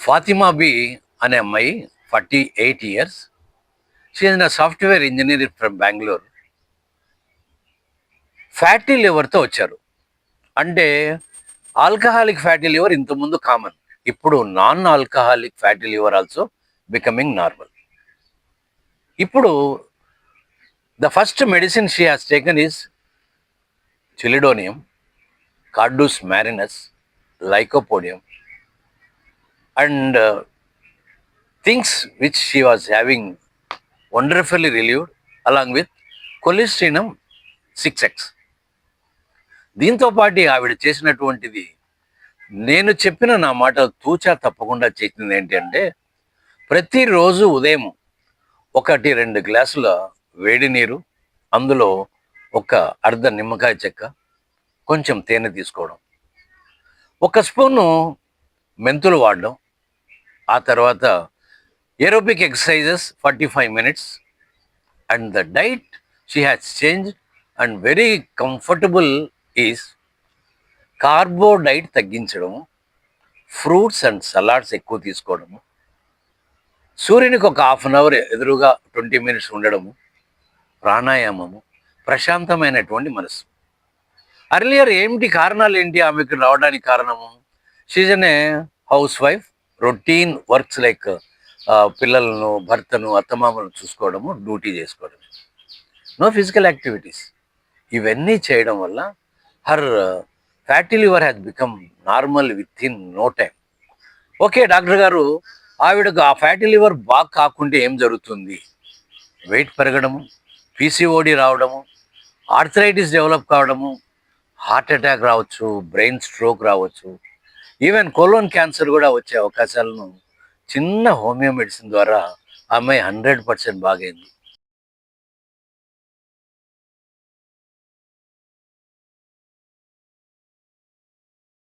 Fatima B అనే అమ్మాయి 48 years. She is a software engineer from Bengaluru. Fatty లివర్తో వచ్చారు. అంటే ఆల్కహాలిక్ ఫ్యాటీ లివర్ ఇంతకుముందు కామన్, ఇప్పుడు non alcoholic fatty liver also becoming normal. ఇప్పుడు the first medicine she has taken is chelidonium, carduus marianus, lycopodium, and things which she was having wonderfully relieved along with కొలిస్ట్రినం 6x. దీంతో పాటు ఆవిడ చేసినటువంటిది, నేను చెప్పిన నా మాట తూచా తప్పకుండా చేసింది ఏంటి అంటే, ప్రతిరోజు ఉదయం 1-2 గ్లాసుల వేడి నీరు, అందులో ఒక అర్ధ నిమ్మకాయ చెక్క, కొంచెం తేనె తీసుకోవడం, 1 స్పూను మెంతులు వాడడం, ఆ తర్వాత aerobic exercises 45 minutes, and the diet she has change and very comfortable is carbo diet తగ్గించడము, ఫ్రూట్స్ అండ్ సలాడ్స్ ఎక్కువ తీసుకోవడము, సూర్యునికి ఒక 1/2 hour ఎదురుగా 20 minutes ఉండడము, ప్రాణాయామము, ప్రశాంతమైనటువంటి మనసు. అర్లియర్ ఏంటి కారణాలు ఏంటి ఆమెకు రావడానికి కారణము? She's an a housewife, routine works like పిల్లలను, భర్తను, అత్తమామలను చూసుకోవడము, డ్యూటీ చేసుకోవడం, నో ఫిజికల్ యాక్టివిటీస్. ఇవన్నీ చేయడం వల్ల her fatty liver has become normal within no time. Okay doctor గారు, ఆవిడకు ఆ ఫ్యాటీ లివర్ బాగా కాకుంటే ఏం జరుగుతుంది? వెయిట్ పెరగడము, పీసీఓడి రావడము, ఆర్థరైటిస్ డెవలప్ కావడము, హార్ట్ అటాక్ రావచ్చు, బ్రెయిన్ స్ట్రోక్ రావచ్చు, ఈవెన్ కోలోన్ క్యాన్సర్ కూడా వచ్చే అవకాశాలను చిన్న హోమియో మెడిసిన్ ద్వారా ఆ అమ్మాయి 100% బాగైంది.